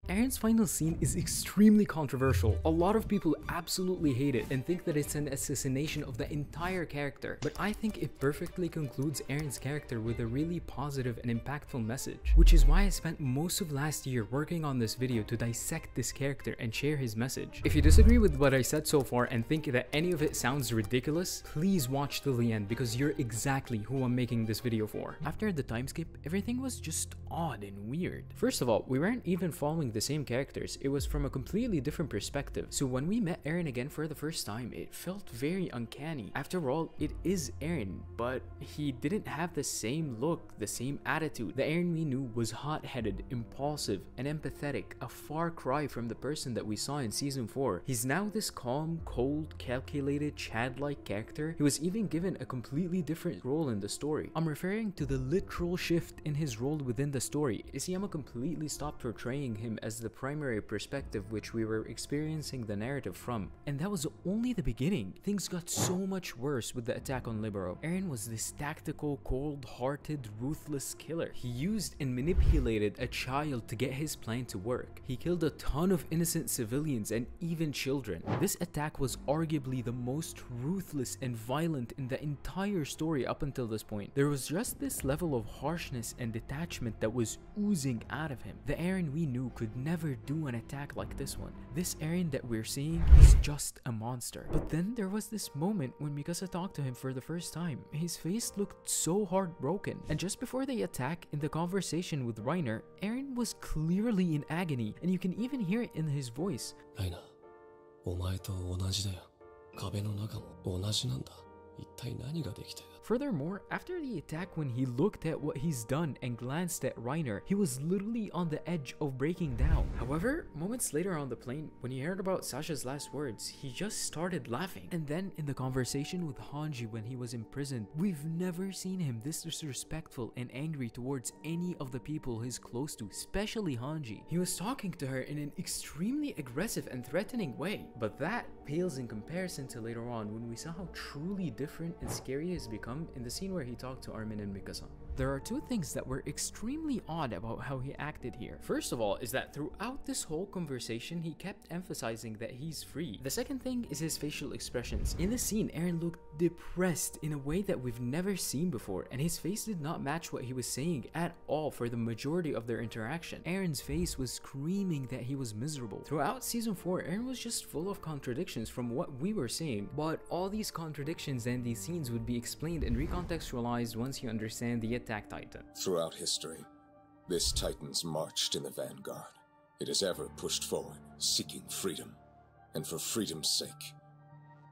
Eren's final scene is extremely controversial. A lot of people absolutely hate it and think that it's an assassination of the entire character, but I think it perfectly concludes Eren's character with a really positive and impactful message, which is why I spent most of last year working on this video to dissect this character and share his message. If you disagree with what I said so far and think that any of it sounds ridiculous, please watch till the end because you're exactly who I'm making this video for. After the time skip, everything was just odd and weird. First of all, we weren't even following the same characters, it was from a completely different perspective. So when we met Eren again for the first time, it felt very uncanny. After all, it is Eren, but he didn't have the same look, the same attitude. The Eren we knew was hot-headed, impulsive, and empathetic, a far cry from the person that we saw in season 4. He's now this calm, cold, calculated, Chad-like character. He was even given a completely different role in the story. I'm referring to the literal shift in his role within the story. Isayama completely stopped portraying him as the primary perspective which we were experiencing the narrative from. And that was only the beginning. Things got so much worse with the attack on Libero. Eren was this tactical, cold-hearted, ruthless killer. He used and manipulated a child to get his plan to work. He killed a ton of innocent civilians and even children. This attack was arguably the most ruthless and violent in the entire story up until this point. There was just this level of harshness and detachment that was oozing out of him. The Eren we knew could never do an attack like this one. This Eren that we're seeing is just a monster. But then there was this moment when Mikasa talked to him for the first time. His face looked so heartbroken. And just before they attack, in the conversation with Reiner, Eren was clearly in agony, and you can even hear it in his voice. Reiner, お前と同じだよ。壁の中も同じなんだ。一体何ができて。 Furthermore, after the attack, when he looked at what he's done and glanced at Reiner, he was literally on the edge of breaking down. However, moments later on the plane, when he heard about Sasha's last words, he just started laughing. And then in the conversation with Hanji when he was imprisoned, we've never seen him this disrespectful and angry towards any of the people he's close to, especially Hanji. He was talking to her in an extremely aggressive and threatening way, but that pales in comparison to later on when we saw how truly different and scary he has become in the scene where he talked to Armin and Mikasa. There are two things that were extremely odd about how he acted here. First of all is that throughout this whole conversation, he kept emphasizing that he's free. The second thing is his facial expressions. In the scene, Eren looked depressed in a way that we've never seen before, and his face did not match what he was saying at all for the majority of their interaction. Eren's face was screaming that he was miserable. Throughout season 4, Eren was just full of contradictions from what we were seeing, but all these contradictions and these scenes would be explained and recontextualized once you understand the Attack Titan. Throughout history, this Titan's marched in the vanguard. It has ever pushed forward, seeking freedom. And for freedom's sake,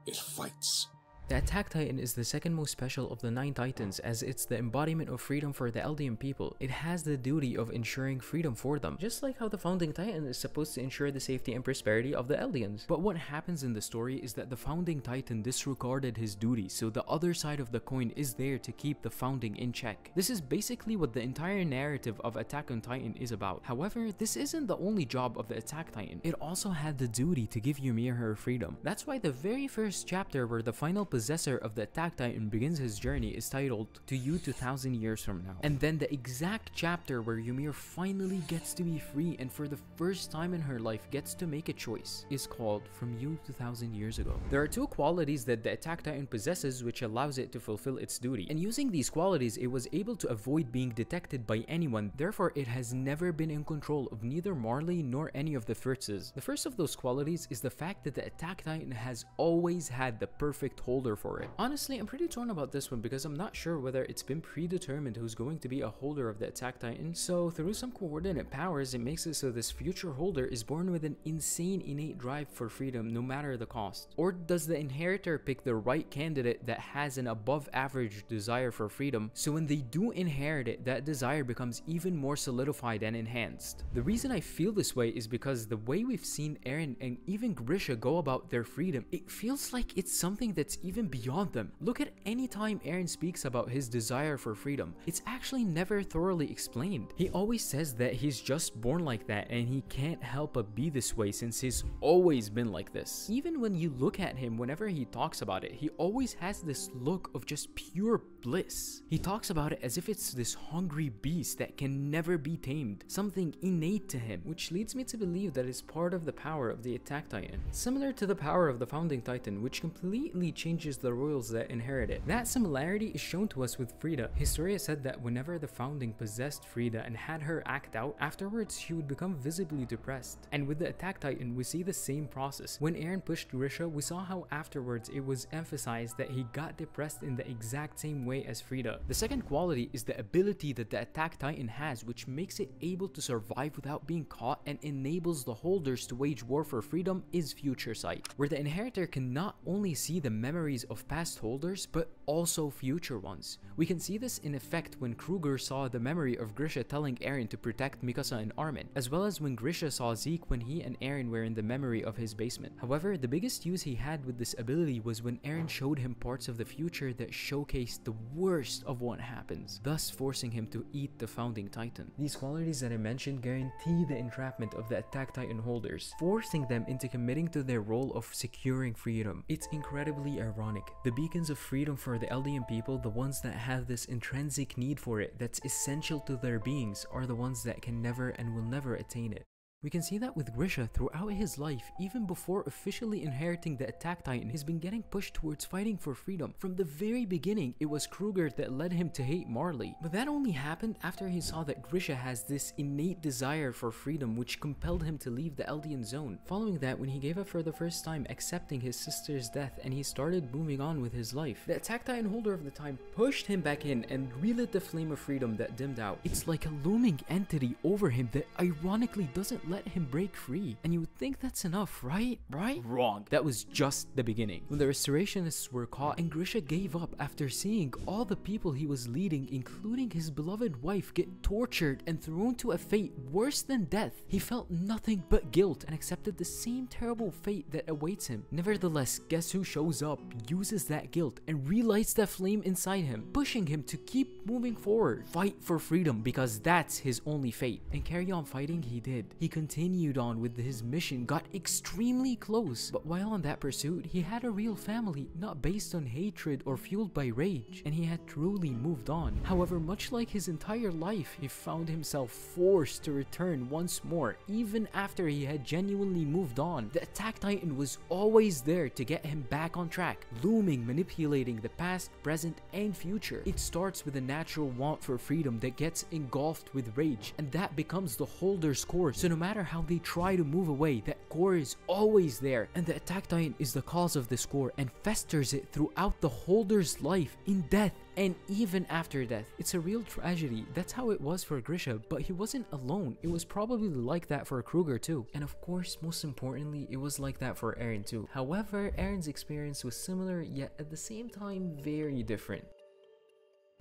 it fights. The Attack Titan is the second most special of the 9 Titans, as it's the embodiment of freedom for the Eldian people. It has the duty of ensuring freedom for them, just like how the Founding Titan is supposed to ensure the safety and prosperity of the Eldians. But what happens in the story is that the Founding Titan disregarded his duty, so the other side of the coin is there to keep the Founding in check. This is basically what the entire narrative of Attack on Titan is about. However, this isn't the only job of the Attack Titan. It also had the duty to give Ymir her freedom. That's why the very first chapter where the final possessor of the Attack Titan begins his journey is titled To You 2000 Years From Now. And then the exact chapter where Ymir finally gets to be free and for the first time in her life gets to make a choice is called From You 2000 Years Ago. There are two qualities that the Attack Titan possesses which allows it to fulfill its duty. And using these qualities, it was able to avoid being detected by anyone. Therefore, it has never been in control of neither Marley nor any of the Fritzes. The first of those qualities is the fact that the Attack Titan has always had the perfect holder for it. Honestly, I'm pretty torn about this one because I'm not sure whether it's been predetermined who's going to be a holder of the Attack Titan. So through some coordinate powers, it makes it so this future holder is born with an insane innate drive for freedom no matter the cost. Or does the inheritor pick the right candidate that has an above average desire for freedom, so when they do inherit it, that desire becomes even more solidified and enhanced? The reason I feel this way is because the way we've seen Eren and even Grisha go about their freedom, it feels like it's something that's even even beyond them. Look at any time Eren speaks about his desire for freedom, it's actually never thoroughly explained. He always says that he's just born like that and he can't help but be this way since he's always been like this. Even when you look at him, whenever he talks about it, he always has this look of just pure bliss. He talks about it as if it's this hungry beast that can never be tamed, something innate to him, which leads me to believe that it's part of the power of the Attack Titan, similar to the power of the Founding Titan, which completely changes the royals that inherit it. That similarity is shown to us with Frida. Historia said that whenever the Founding possessed Frida and had her act out, afterwards she would become visibly depressed. And with the Attack Titan, we see the same process. When Eren pushed Grisha, we saw how afterwards it was emphasized that he got depressed in the exact same way as Frida. The second quality is the ability that the Attack Titan has, which makes it able to survive without being caught and enables the holders to wage war for freedom, is Future Sight, where the inheritor can not only see the memories of past holders but also future ones. We can see this in effect when Kruger saw the memory of Grisha telling Eren to protect Mikasa and Armin, as well as when Grisha saw Zeke when he and Eren were in the memory of his basement. However, the biggest use he had with this ability was when Eren showed him parts of the future that showcased the worst of what happens, thus forcing him to eat the Founding Titan. These qualities that I mentioned guarantee the entrapment of the Attack Titan holders, forcing them into committing to their role of securing freedom. It's incredibly ironic. The beacons of freedom for the Eldian people, the ones that have this intrinsic need for it that's essential to their beings, are the ones that can never and will never attain it. We can see that with Grisha throughout his life. Even before officially inheriting the Attack Titan, he's been getting pushed towards fighting for freedom. From the very beginning, it was Kruger that led him to hate Marley. But that only happened after he saw that Grisha has this innate desire for freedom, which compelled him to leave the Eldian zone. Following that, when he gave up for the first time, accepting his sister's death, and he started moving on with his life, the Attack Titan holder of the time pushed him back in and relit the flame of freedom that dimmed out. It's like a looming entity over him that ironically doesn't let him break free. And you would think that's enough, right? Wrong. That was just the beginning. When the restorationists were caught and Grisha gave up after seeing all the people he was leading, including his beloved wife, get tortured and thrown to a fate worse than death, he felt nothing but guilt and accepted the same terrible fate that awaits him. Nevertheless, guess who shows up, uses that guilt, and relights that flame inside him, pushing him to keep moving forward. Fight for freedom, because that's his only fate. And carry on fighting he did. He continued on with his mission, got extremely close, but while on that pursuit, he had a real family, not based on hatred or fueled by rage, and he had truly moved on. However, much like his entire life, he found himself forced to return once more, even after he had genuinely moved on. The Attack Titan was always there to get him back on track, looming, manipulating the past, present, and future. It starts with a natural want for freedom that gets engulfed with rage, and that becomes the holder's core. So no matter how they try to move away, that core is always there, and the Attack Titan is the cause of this core and festers it throughout the holder's life, in death, and even after death. It's a real tragedy. That's how it was for Grisha, but he wasn't alone. It was probably like that for Kruger too. And of course, most importantly, it was like that for Eren too. However, Eren's experience was similar, yet at the same time very different.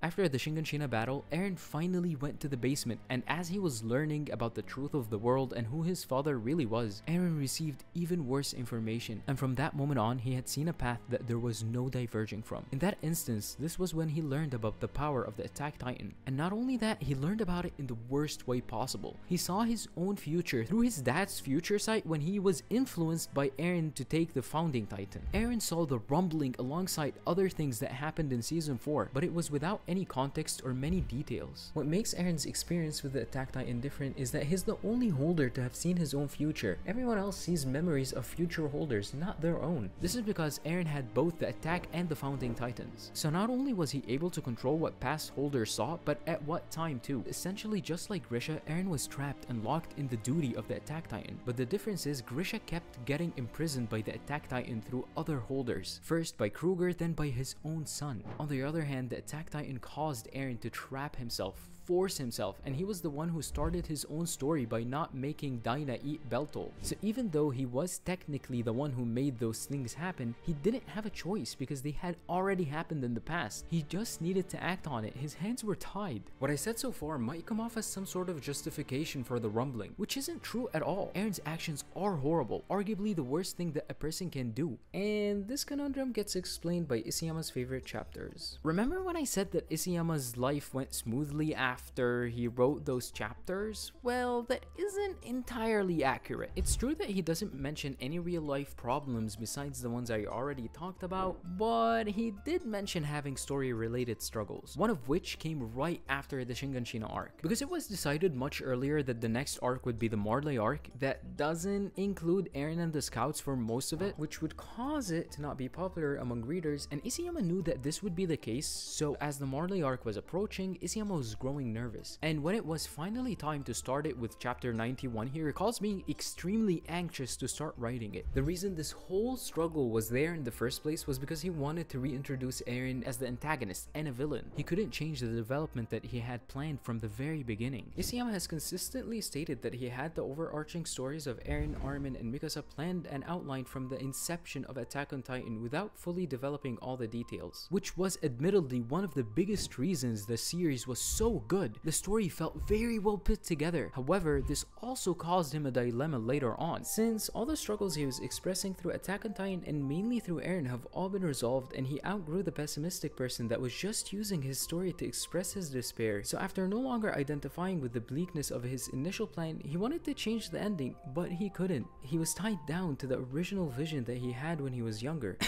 After the Shiganshina battle, Eren finally went to the basement, and as he was learning about the truth of the world and who his father really was, Eren received even worse information, and from that moment on, he had seen a path that there was no diverging from. In that instance, this was when he learned about the power of the Attack Titan, and not only that, he learned about it in the worst way possible. He saw his own future through his dad's future sight when he was influenced by Eren to take the Founding Titan. Eren saw the rumbling alongside other things that happened in Season 4, but it was without any context or many details. What makes Eren's experience with the Attack Titan different is that he's the only holder to have seen his own future. Everyone else sees memories of future holders, not their own. This is because Eren had both the Attack and the Founding Titans. So not only was he able to control what past holders saw, but at what time too. Essentially, just like Grisha, Eren was trapped and locked in the duty of the Attack Titan. But the difference is Grisha kept getting imprisoned by the Attack Titan through other holders. First by Kruger, then by his own son. On the other hand, the Attack Titan caused Eren to trap himself force himself, and he was the one who started his own story by not making Daina eat Beltol. So even though he was technically the one who made those things happen, he didn't have a choice because they had already happened in the past. He just needed to act on it. His hands were tied. What I said so far might come off as some sort of justification for the rumbling, which isn't true at all. Eren's actions are horrible, arguably the worst thing that a person can do. And this conundrum gets explained by Isayama's favorite chapters. Remember when I said that Isayama's life went smoothly after he wrote those chapters? Well, that isn't entirely accurate. It's true that he doesn't mention any real life problems besides the ones I already talked about, but he did mention having story related struggles, one of which came right after the Shinganshina arc, because it was decided much earlier that the next arc would be the Marley arc that doesn't include Eren and the scouts for most of it, which would cause it to not be popular among readers, and Isayama knew that this would be the case. So as the Marley arc was approaching, Isayama was growing nervous, and when it was finally time to start it with chapter 91, he recalls being extremely anxious to start writing it. The reason this whole struggle was there in the first place was because he wanted to reintroduce Eren as the antagonist and a villain. He couldn't change the development that he had planned from the very beginning. Isayama has consistently stated that he had the overarching stories of Eren, Armin, and Mikasa planned and outlined from the inception of Attack on Titan without fully developing all the details, which was admittedly one of the biggest reasons the series was so good. The story felt very well put together. However, this also caused him a dilemma later on, since all the struggles he was expressing through Attack on Titan and mainly through Eren have all been resolved, and he outgrew the pessimistic person that was just using his story to express his despair. So after no longer identifying with the bleakness of his initial plan, he wanted to change the ending, but he couldn't. He was tied down to the original vision that he had when he was younger.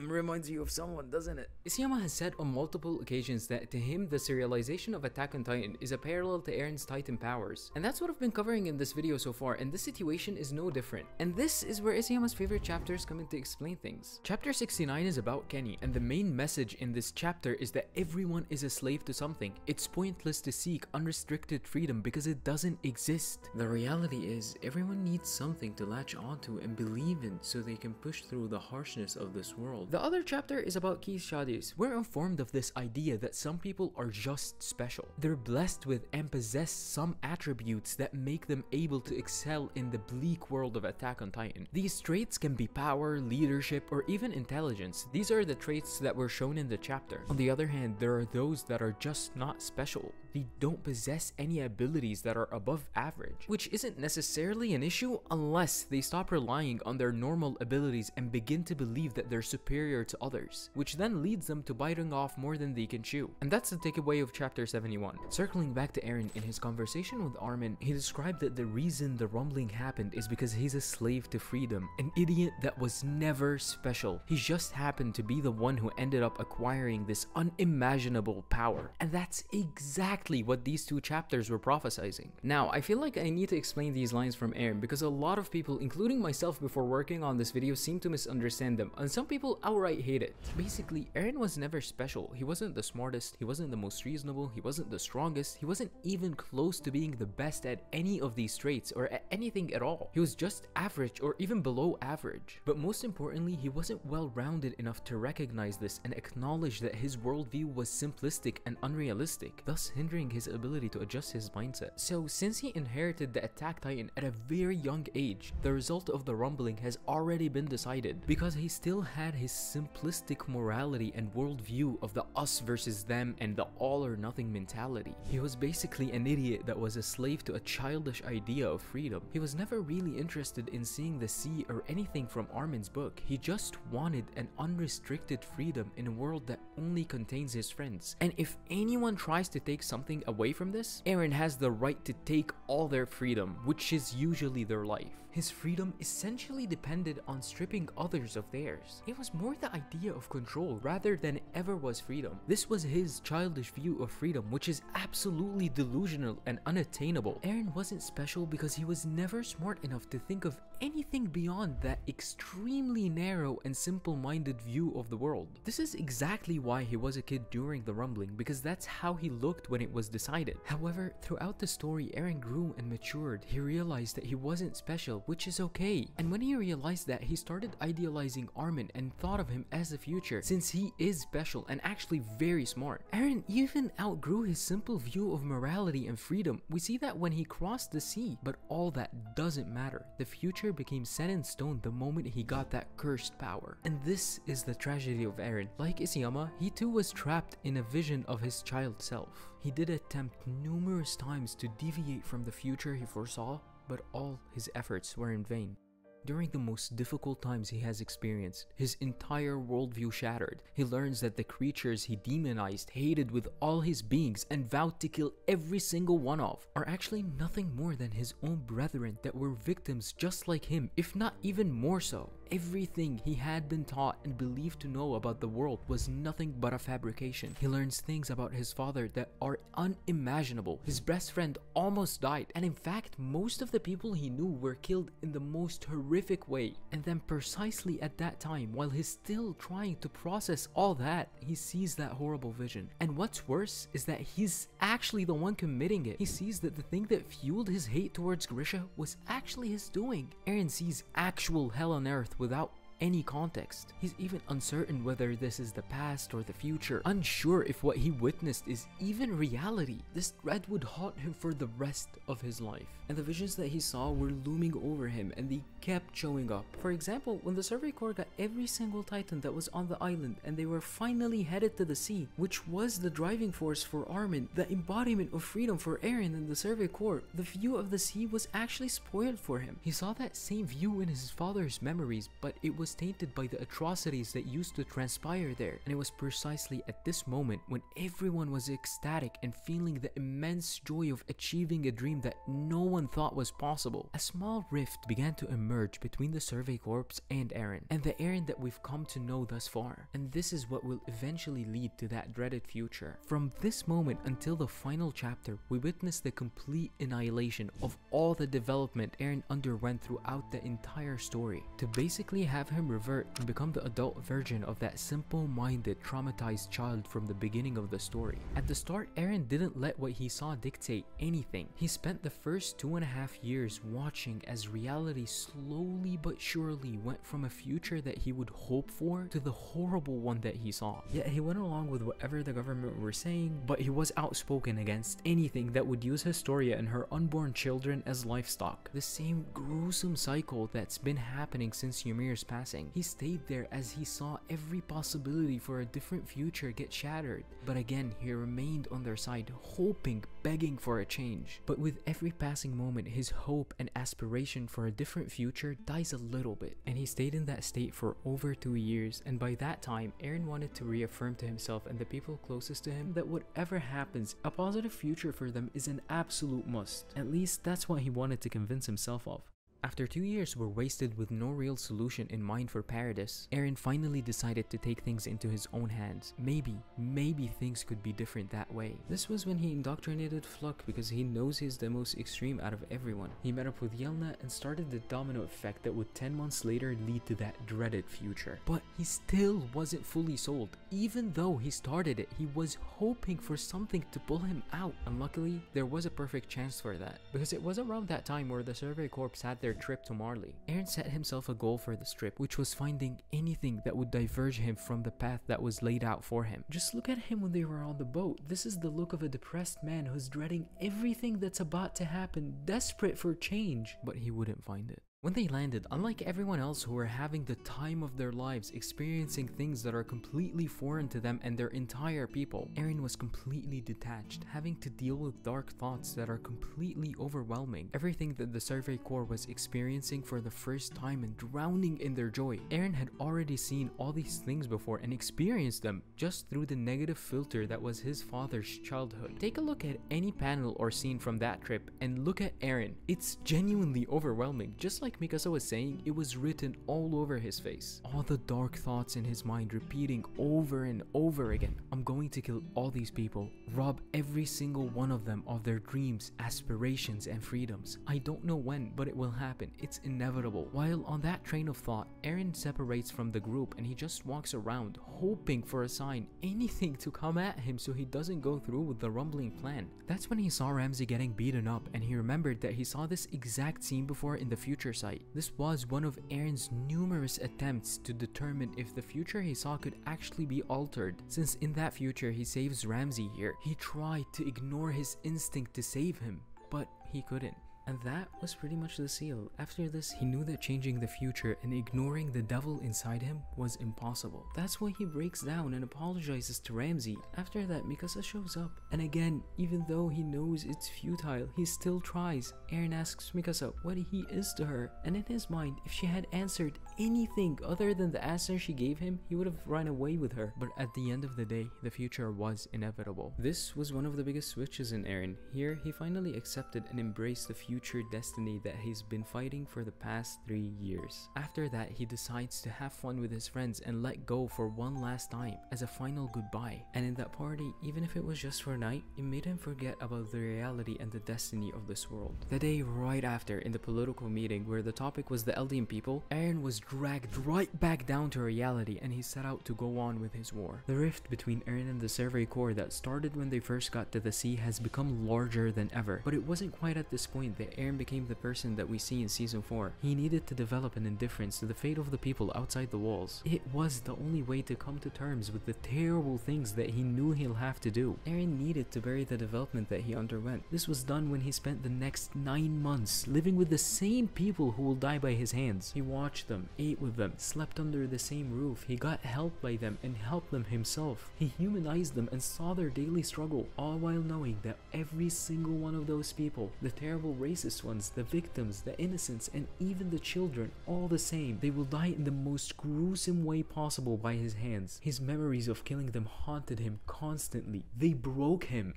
Reminds you of someone, doesn't it? Isayama has said on multiple occasions that to him, the serialization of Attack on Titan is a parallel to Eren's Titan powers. And that's what I've been covering in this video so far, and this situation is no different. And this is where Isayama's favorite chapters come in to explain things. Chapter 69 is about Kenny, and the main message in this chapter is that everyone is a slave to something. It's pointless to seek unrestricted freedom because it doesn't exist. The reality is, everyone needs something to latch onto and believe in so they can push through the harshness of this world. The other chapter is about Keith Shadis. We're informed of this idea that some people are just special. They're blessed with and possess some attributes that make them able to excel in the bleak world of Attack on Titan. These traits can be power, leadership, or even intelligence. These are the traits that were shown in the chapter. On the other hand, there are those that are just not special. They don't possess any abilities that are above average, which isn't necessarily an issue unless they stop relying on their normal abilities and begin to believe that they're superior to others, which then leads them to biting off more than they can chew. And that's the takeaway of chapter 71. Circling back to Eren, in his conversation with Armin, he described that the reason the rumbling happened is because he's a slave to freedom, an idiot that was never special. He just happened to be the one who ended up acquiring this unimaginable power. And that's exactly what these two chapters were prophesizing. Now, I feel like I need to explain these lines from Eren because a lot of people, including myself before working on this video, seem to misunderstand them, and some people outright hate it. Basically, Eren was never special. He wasn't the smartest, he wasn't the most reasonable, he wasn't the strongest, he wasn't even close to being the best at any of these traits or at anything at all. He was just average or even below average. But most importantly, he wasn't well-rounded enough to recognize this and acknowledge that his worldview was simplistic and unrealistic, thus hindering his ability to adjust his mindset. So since he inherited the Attack Titan at a very young age, the result of the rumbling has already been decided because he still had his simplistic morality and worldview of the us versus them and the all or nothing mentality. He was basically an idiot that was a slave to a childish idea of freedom. He was never really interested in seeing the sea or anything from Armin's book. He just wanted an unrestricted freedom in a world that only contains his friends. And if anyone tries to take something away from this, Eren has the right to take all their freedom, which is usually their life. His freedom essentially depended on stripping others of theirs. It was more the idea of control rather than it ever was freedom. This was his childish view of freedom, which is absolutely delusional and unattainable. Eren wasn't special because he was never smart enough to think of anything beyond that extremely narrow and simple-minded view of the world. This is exactly why he was a kid during the rumbling, because that's how he looked when it was decided. However, throughout the story, Eren grew and matured. He realized that he wasn't special, which is okay. And when he realized that, he started idealizing Armin and thought of him as the future, since he is special and actually very smart. Eren even outgrew his simple view of morality and freedom, we see that when he crossed the sea. But all that doesn't matter. The future became set in stone the moment he got that cursed power. And this is the tragedy of Eren. Like Isayama, he too was trapped in a vision of his child self. He did attempt numerous times to deviate from the future he foresaw, but all his efforts were in vain. During the most difficult times he has experienced, his entire worldview shattered. He learns that the creatures he demonized, hated with all his beings, and vowed to kill every single one of, are actually nothing more than his own brethren that were victims just like him, if not even more so. Everything he had been taught and believed to know about the world was nothing but a fabrication. He learns things about his father that are unimaginable. His best friend almost died, and in fact, most of the people he knew were killed in the most horrific way. And then precisely at that time, while he's still trying to process all that, he sees that horrible vision. And what's worse is that he's actually the one committing it. He sees that the thing that fueled his hate towards Grisha was actually his doing. Eren sees actual hell on earth without any context. He's even uncertain whether this is the past or the future, unsure if what he witnessed is even reality. This dread would haunt him for the rest of his life, and the visions that he saw were looming over him, and they kept showing up. For example, when the Survey Corps got every single Titan that was on the island and they were finally headed to the sea, which was the driving force for Armin, the embodiment of freedom for Eren and the Survey Corps, the view of the sea was actually spoiled for him. He saw that same view in his father's memories, but it was tainted by the atrocities that used to transpire there. And it was precisely at this moment when everyone was ecstatic and feeling the immense joy of achieving a dream that no one thought was possible. A small rift began to emerge between the Survey Corps and Eren, and the Eren that we've come to know thus far. And this is what will eventually lead to that dreaded future. From this moment until the final chapter, we witness the complete annihilation of all the development Eren underwent throughout the entire story, to basically have him revert and become the adult version of that simple-minded, traumatized child from the beginning of the story. At the start, Eren didn't let what he saw dictate anything. He spent the first 2.5 years watching as reality slowly but surely went from a future that he would hope for to the horrible one that he saw. Yet he went along with whatever the government were saying, but he was outspoken against anything that would use Historia and her unborn children as livestock. The same gruesome cycle that's been happening since Ymir's passing. He stayed there as he saw every possibility for a different future get shattered. But again, he remained on their side, hoping, begging for a change. But with every passing moment, his hope and aspiration for a different future dies a little bit. And he stayed in that state for over 2 years. And by that time, Eren wanted to reaffirm to himself and the people closest to him that whatever happens, a positive future for them is an absolute must. At least that's what he wanted to convince himself of. After 2 years were wasted with no real solution in mind for Paradis, Eren finally decided to take things into his own hands. Maybe things could be different that way. This was when he indoctrinated Floch because he knows he's the most extreme out of everyone. He met up with Yelena and started the domino effect that would 10 months later lead to that dreaded future. But he still wasn't fully sold. Even though he started it, he was hoping for something to pull him out. And luckily, there was a perfect chance for that, because it was around that time where the Survey Corps had their trip to Marley. Eren set himself a goal for this trip, which was finding anything that would diverge him from the path that was laid out for him. Just look at him when they were on the boat. This is the look of a depressed man who's dreading everything that's about to happen, desperate for change, but he wouldn't find it. When they landed, unlike everyone else who were having the time of their lives experiencing things that are completely foreign to them and their entire people, Eren was completely detached, having to deal with dark thoughts that are completely overwhelming. Everything that the Survey Corps was experiencing for the first time and drowning in their joy. Eren had already seen all these things before and experienced them just through the negative filter that was his father's childhood. Take a look at any panel or scene from that trip and look at Eren. It's genuinely overwhelming. Just like Mikasa was saying, it was written all over his face. All the dark thoughts in his mind repeating over and over again. I'm going to kill all these people, rob every single one of them of their dreams, aspirations, and freedoms. I don't know when, but it will happen. It's inevitable. While on that train of thought, Eren separates from the group and he just walks around, hoping for a sign, anything to come at him so he doesn't go through with the rumbling plan. That's when he saw Ramsay getting beaten up and he remembered that he saw this exact scene before in the future foresight. This was one of Eren's numerous attempts to determine if the future he saw could actually be altered, since in that future he saves Ramsay here. He tried to ignore his instinct to save him, but he couldn't. And that was pretty much the seal. After this, he knew that changing the future and ignoring the devil inside him was impossible. That's why he breaks down and apologizes to Ramsay. After that, Mikasa shows up. And again, even though he knows it's futile, he still tries. Eren asks Mikasa what he is to her. And in his mind, if she had answered anything other than the answer she gave him, he would have run away with her. But at the end of the day, the future was inevitable. This was one of the biggest switches in Eren. Here, he finally accepted and embraced the future destiny that he's been fighting for the past 3 years. After that, he decides to have fun with his friends and let go for one last time as a final goodbye. And in that party, even if it was just for a night, it made him forget about the reality and the destiny of this world. The day right after, in the political meeting where the topic was the Eldian people, Eren was dragged right back down to reality and he set out to go on with his war. The rift between Eren and the Survey Corps that started when they first got to the sea has become larger than ever. But it wasn't quite at this point that Eren became the person that we see in season 4. He needed to develop an indifference to the fate of the people outside the walls. It was the only way to come to terms with the terrible things that he knew he'll have to do. Eren needed to bury the development that he underwent. This was done when he spent the next 9 months living with the same people who will die by his hands. He watched them, ate with them, slept under the same roof. He got help by them and helped them himself. He humanized them and saw their daily struggle, all while knowing that every single one of those people, the terrible racist ones, the victims, the innocents, and even the children, all the same, they will die in the most gruesome way possible by his hands. His memories of killing them haunted him constantly. They broke him.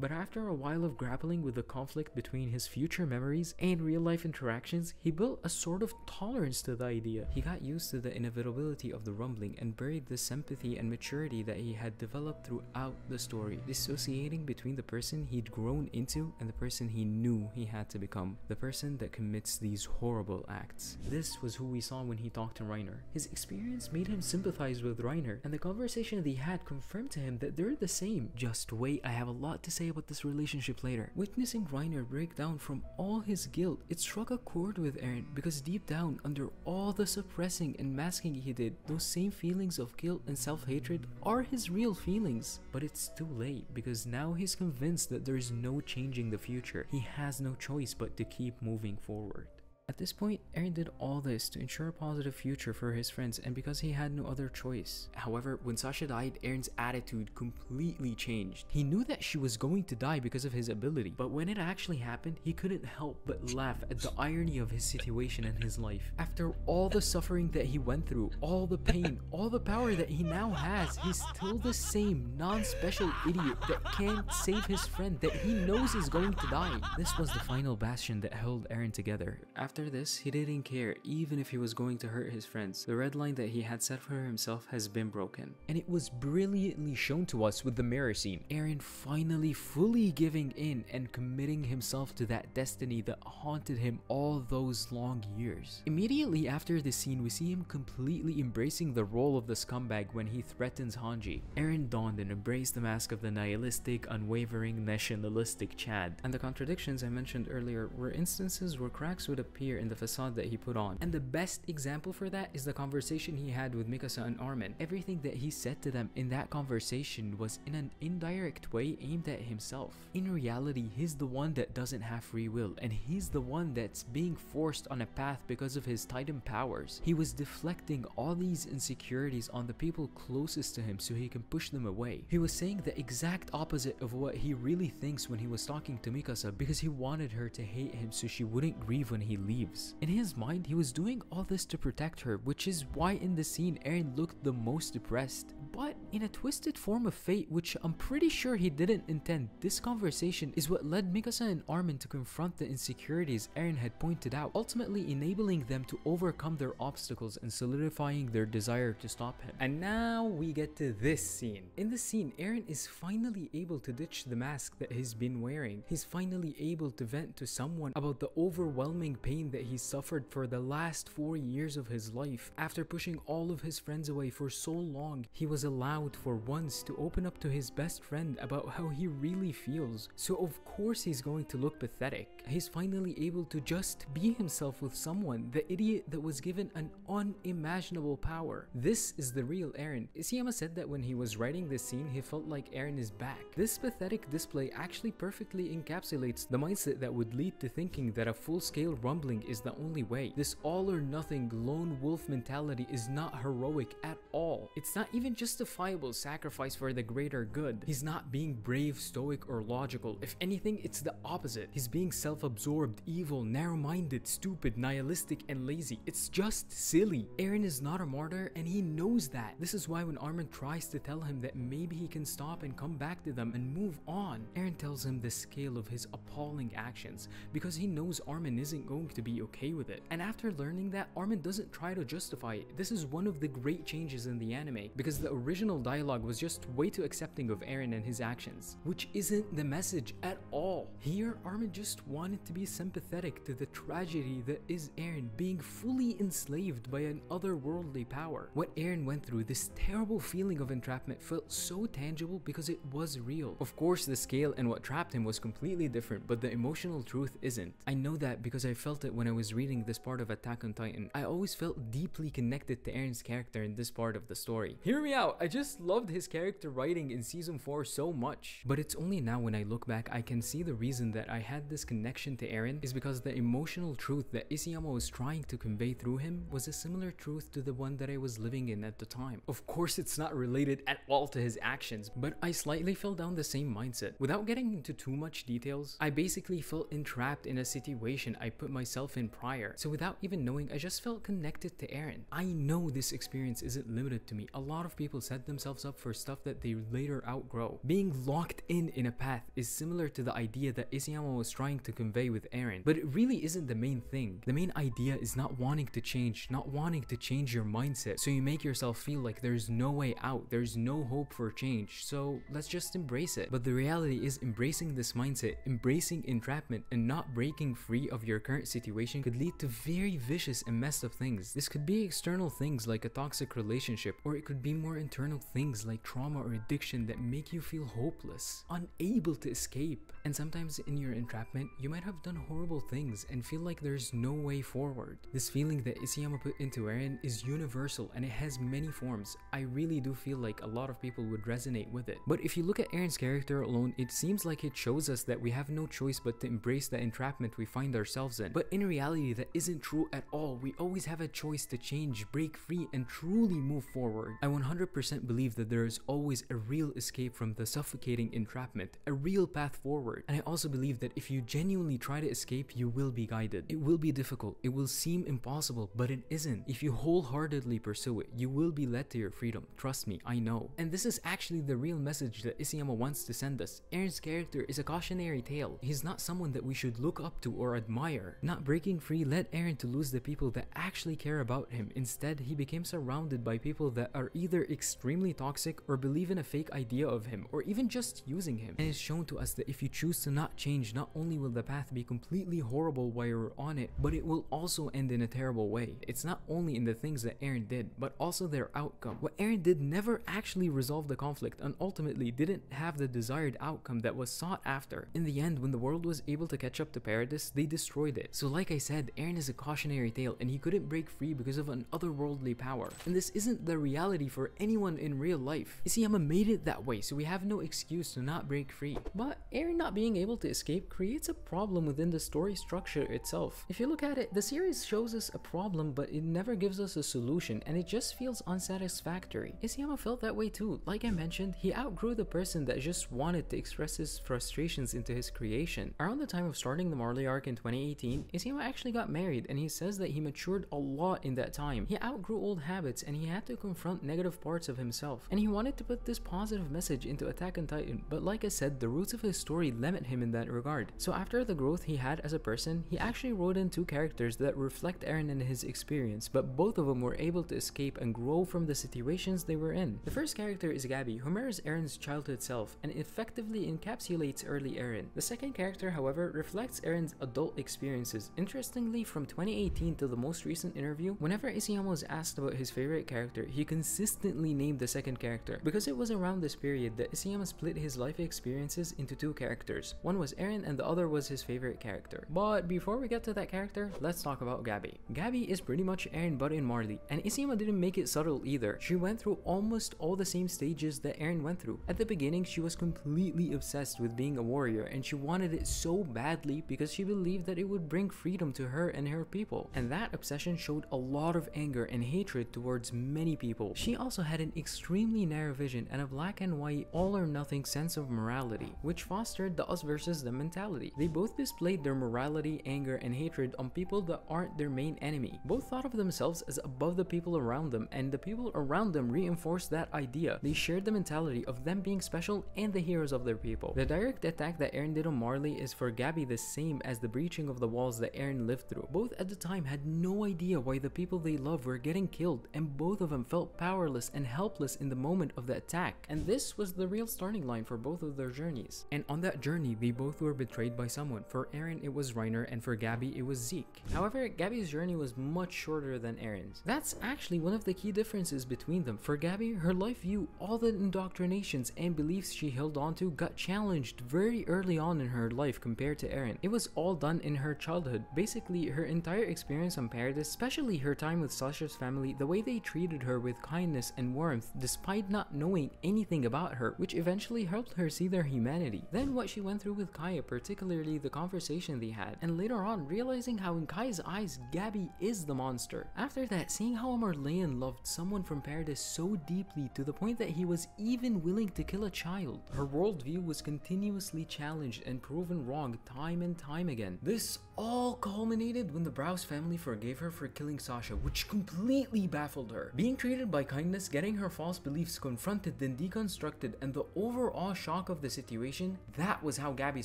But after a while of grappling with the conflict between his future memories and real-life interactions, he built a sort of tolerance to the idea. He got used to the inevitability of the rumbling and buried the sympathy and maturity that he had developed throughout the story, dissociating between the person he'd grown into and the person he knew he had to become, the person that commits these horrible acts. This was who we saw when he talked to Reiner. His experience made him sympathize with Reiner, and the conversation that he had confirmed to him that they're the same. Just wait, I have a lot to say about this relationship later. Witnessing Reiner break down from all his guilt, it struck a chord with Eren because deep down, under all the suppressing and masking he did, those same feelings of guilt and self-hatred are his real feelings. But it's too late because now he's convinced that there is no changing the future. He has no choice but to keep moving forward. At this point, Eren did all this to ensure a positive future for his friends and because he had no other choice. However, when Sasha died, Eren's attitude completely changed. He knew that she was going to die because of his ability, but when it actually happened, he couldn't help but laugh at the irony of his situation and his life. After all the suffering that he went through, all the pain, all the power that he now has, he's still the same non-special idiot that can't save his friend that he knows is going to die. This was the final bastion that held Eren together. After this, he didn't care even if he was going to hurt his friends. The red line that he had set for himself has been broken. And it was brilliantly shown to us with the mirror scene. Eren finally fully giving in and committing himself to that destiny that haunted him all those long years. Immediately after this scene, we see him completely embracing the role of the scumbag when he threatens Hanji. Eren donned and embraced the mask of the nihilistic, unwavering, nationalistic Chad. And the contradictions I mentioned earlier were instances where cracks would appear in the facade that he put on. And the best example for that is the conversation he had with Mikasa and Armin. Everything that he said to them in that conversation was in an indirect way aimed at himself. In reality, he's the one that doesn't have free will, and he's the one that's being forced on a path because of his Titan powers. He was deflecting all these insecurities on the people closest to him so he can push them away. He was saying the exact opposite of what he really thinks when he was talking to Mikasa because he wanted her to hate him so she wouldn't grieve when he leaves. In his mind, he was doing all this to protect her, which is why in the scene Eren looked the most depressed. But in a twisted form of fate, which I'm pretty sure he didn't intend, this conversation is what led Mikasa and Armin to confront the insecurities Eren had pointed out, ultimately enabling them to overcome their obstacles and solidifying their desire to stop him. And now we get to this scene. In this scene, Eren is finally able to ditch the mask that he's been wearing. He's finally able to vent to someone about the overwhelming pain pain that he suffered for the last 4 years of his life. After pushing all of his friends away for so long, he was allowed for once to open up to his best friend about how he really feels. So of course he's going to look pathetic. He's finally able to just be himself with someone, the idiot that was given an unimaginable power. This is the real Eren. Isayama said that when he was writing this scene, he felt like Eren is back. This pathetic display actually perfectly encapsulates the mindset that would lead to thinking that a full-scale rumbling is the only way. This all-or-nothing lone wolf mentality is not heroic at all. It's not even justifiable sacrifice for the greater good. He's not being brave, stoic, or logical. If anything, it's the opposite. He's being self-absorbed, evil, narrow-minded, stupid, nihilistic, and lazy. It's just silly. Eren is not a martyr, and he knows that. This is why when Armin tries to tell him that maybe he can stop and come back to them and move on, Eren tells him the scale of his appalling actions, because he knows Armin isn't going to be okay with it. And after learning that, Armin doesn't try to justify it. This is one of the great changes in the anime, because the original dialogue was just way too accepting of Eren and his actions, which isn't the message at all. Here, Armin just wanted to be sympathetic to the tragedy that is Eren being fully enslaved by an otherworldly power. What Eren went through, this terrible feeling of entrapment, felt so tangible because it was real. Of course, the scale and what trapped him was completely different, but the emotional truth isn't. I know that because I felt it when I was reading this part of Attack on Titan. I always felt deeply connected to Eren's character in this part of the story. Hear me out, I just loved his character writing in season 4 so much. But it's only now when I look back I can see the reason that I had this connection to Eren is because the emotional truth that Isayama was trying to convey through him was a similar truth to the one that I was living in at the time. Of course, it's not related at all to his actions, but I slightly fell down the same mindset. Without getting into too much details, I basically felt entrapped in a situation I put myself in prior. So without even knowing, I just felt connected to Eren. I know this experience isn't limited to me. A lot of people set themselves up for stuff that they later outgrow. Being locked in a path is similar to the idea that Isayama was trying to convey with Eren, but it really isn't the main thing. The main idea is not wanting to change, not wanting to change your mindset, so you make yourself feel like there's no way out, there's no hope for change, so let's just embrace it. But the reality is, embracing this mindset, embracing entrapment, and not breaking free of your current situation could lead to very vicious and messed up things. This could be external things like a toxic relationship, or it could be more internal things like trauma or addiction that make you feel hopeless, unable to escape. And sometimes in your entrapment, you might have done horrible things and feel like there's no way forward. This feeling that Isayama put into Eren is universal and it has many forms. I really do feel like a lot of people would resonate with it. But if you look at Eren's character alone, it seems like it shows us that we have no choice but to embrace the entrapment we find ourselves in. But in reality, that isn't true at all. We always have a choice to change, break free, and truly move forward. I 100% believe that there is always a real escape from the suffocating entrapment, a real path forward. And I also believe that if you genuinely try to escape, you will be guided. It will be difficult, it will seem impossible, but it isn't. If you wholeheartedly pursue it, you will be led to your freedom. Trust me, I know. And this is actually the real message that Isayama wants to send us. Eren's character is a cautionary tale. He's not someone that we should look up to or admire. Not breaking free led Eren to lose the people that actually care about him. Instead, he became surrounded by people that are either extremely toxic or believe in a fake idea of him, or even just using him. And it's shown to us that if you choose to not change, not only will the path be completely horrible while you're on it, but it will also end in a terrible way. It's not only in the things that Eren did, but also their outcome. What Eren did never actually resolved the conflict and ultimately didn't have the desired outcome that was sought after. In the end, when the world was able to catch up to Paradis, they destroyed it. So like I said, Eren is a cautionary tale and he couldn't break free because of an otherworldly power. And this isn't the reality for anyone in real life. Isayama made it that way, so we have no excuse to not break free. But Eren not being able to escape creates a problem within the story structure itself. If you look at it, the series shows us a problem, but it never gives us a solution, and it just feels unsatisfactory. Isayama felt that way too. Like I mentioned, he outgrew the person that just wanted to express his frustrations into his creation. Around the time of starting the Marley arc in 2018, Isayama actually got married, and he says that he matured a lot in that time. He outgrew old habits, and he had to confront negative parts of himself, and he wanted to put this positive message into Attack on Titan. But like I said, the roots of his story limit him in that regard. So after the growth he had as a person, he actually wrote in two characters that reflect Eren and his experience, but both of them were able to escape and grow from the situations they were in. The first character is Gabi, who mirrors Eren's childhood self and effectively encapsulates early Eren. The second character, however, reflects Eren's adult experiences. Interestingly, from 2018 to the most recent interview, whenever Isayama was asked about his favorite character, he consistently named the second character, because it was around this period that Isayama split his life experiences into two characters. One was Eren and the other was his favorite character. But before we get to that character, let's talk about Gabi. Gabi is pretty much Eren but in Marley, and Isayama didn't make it subtle either. She went through almost all the same stages that Eren went through. At the beginning, she was completely obsessed with being a warrior, and she wanted it so badly because she believed that it would bring freedom to her and her people. And that obsession showed a lot of anger and hatred towards many people. She also had an extremely narrow vision and a black and white, all or nothing sense of morality, which fostered the us versus them mentality. They both displayed their morality, anger, and hatred on people that aren't their main enemy. Both thought of themselves as above the people around them, and the people around them reinforced that idea. They shared the mentality of them being special and the heroes of their people. The direct attack that Eren did on Marley is for Gabi the same as the breaching of the walls that Eren lived through. Both at the time had no idea why the people they loved were getting killed, and both of them felt powerless and helpless in the moment of the attack. And this was the real starting line for both of their journeys. And on that journey, they both were betrayed by someone. For Eren, it was Reiner, and for Gabi, it was Zeke. However, Gabi's journey was much shorter than Eren's. That's actually one of the key differences between them. For Gabi, her life view, all the indoctrinations and beliefs she held onto got challenged very early on in her life compared to Eren. It was all done in her childhood. Basically, her entire experience on Paradise, especially her time with Sasha's family, the way they treated her with kindness and warmth despite not knowing anything about her, which eventually helped her see their humanity. Then what she went through with Kaya, particularly the conversation they had, and later on realizing how in Kaya's eyes, Gabi is the monster. After that, seeing how a Marleyan loved someone from Paradise so deeply to the point that he was even willing to kill a child. Her worldview was continuously challenged and proven wrong time and time again. This all culminated when the Browse family forgave her for killing Sasha, which completely baffled her. Being treated by kindness, getting her false beliefs confronted then deconstructed, and the overall shock of the situation, that was how Gabi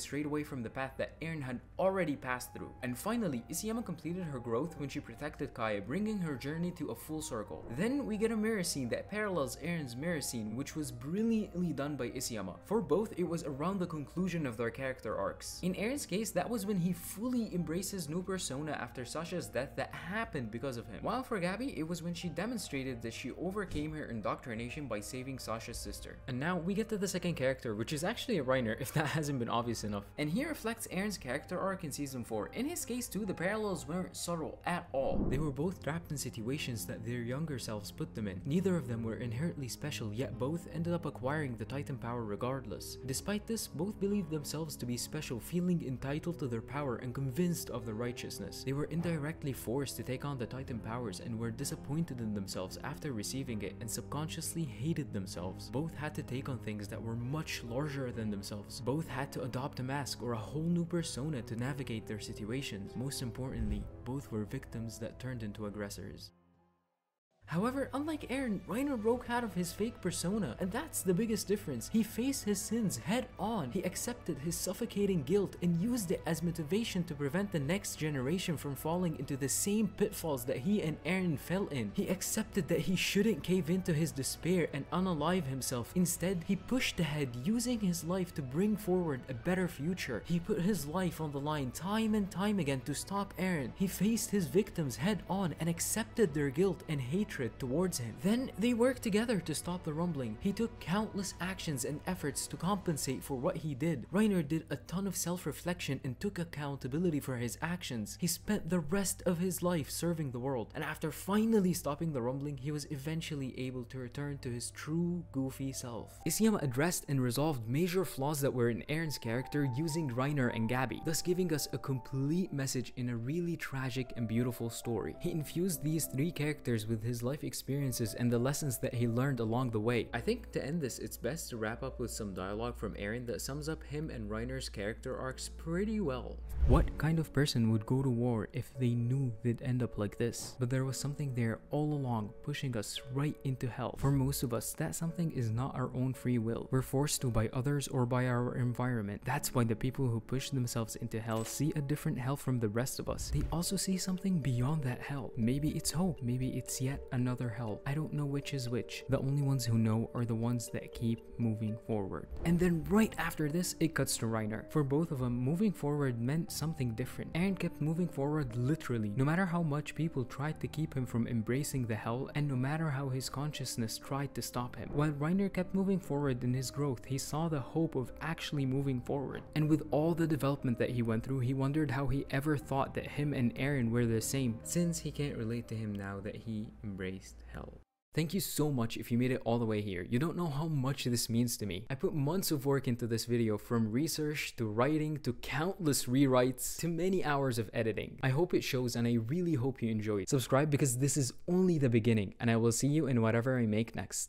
strayed away from the path that Eren had already passed through. And finally, Isayama completed her growth when she protected Kaya, bringing her journey to a full circle. Then we get a mirror scene that parallels Eren's mirror scene, which was brilliantly done by Isayama. For both, it was around the conclusion of their character arcs. In Eren's case, that was when he fully embraced his new persona after Sasha's death that happened because of him. While for Gabi, it was when she demonstrated that she overcame her indoctrination by saving Sasha's sister. And now we get to the second character, which is actually a Reiner, if that hasn't been obvious enough. And he reflects Eren's character arc in season 4. In his case too, the parallels weren't subtle at all. They were both trapped in situations that their younger selves put them in. Neither of them were inherently special, yet both ended up acquiring the Titan power regardless. Despite this, both believed themselves to be special, feeling entitled to their power and convinced of the righteousness. They were indirectly forced to take on the Titan powers and were disappointed in themselves after receiving it and subconsciously hated themselves. Both had to take on things that were much larger than themselves. Both had to adopt a mask or a whole new persona to navigate their situations. Most importantly, both were victims that turned into aggressors. However, unlike Eren, Reiner broke out of his fake persona, and that's the biggest difference. He faced his sins head on. He accepted his suffocating guilt and used it as motivation to prevent the next generation from falling into the same pitfalls that he and Eren fell in. He accepted that he shouldn't cave into his despair and unalive himself. Instead, he pushed ahead, using his life to bring forward a better future. He put his life on the line time and time again to stop Eren. He faced his victims head on and accepted their guilt and hatred towards him. Then they worked together to stop the rumbling. He took countless actions and efforts to compensate for what he did. Reiner did a ton of self-reflection and took accountability for his actions. He spent the rest of his life serving the world, and after finally stopping the rumbling, he was eventually able to return to his true goofy self. Isayama addressed and resolved major flaws that were in Eren's character using Reiner and Gabi, thus giving us a complete message in a really tragic and beautiful story. He infused these three characters with his life experiences and the lessons that he learned along the way. I think to end this, it's best to wrap up with some dialogue from Eren that sums up him and Reiner's character arcs pretty well. What kind of person would go to war if they knew they'd end up like this? But there was something there all along, pushing us right into hell. For most of us, that something is not our own free will. We're forced to by others or by our environment. That's why the people who push themselves into hell see a different hell from the rest of us. They also see something beyond that hell. Maybe it's hope, maybe it's yet another hell. I don't know which is which. The only ones who know are the ones that keep moving forward. And then right after this, it cuts to Reiner. For both of them, moving forward meant something different. Eren kept moving forward literally, no matter how much people tried to keep him from embracing the hell, and no matter how his consciousness tried to stop him. While Reiner kept moving forward in his growth, he saw the hope of actually moving forward. And with all the development that he went through, he wondered how he ever thought that him and Eren were the same, since he can't relate to him now that he embraced hell. Thank you so much if you made it all the way here. You don't know how much this means to me. I put months of work into this video, from research to writing to countless rewrites to many hours of editing. I hope it shows, and I really hope you enjoyed. Subscribe because this is only the beginning, and I will see you in whatever I make next.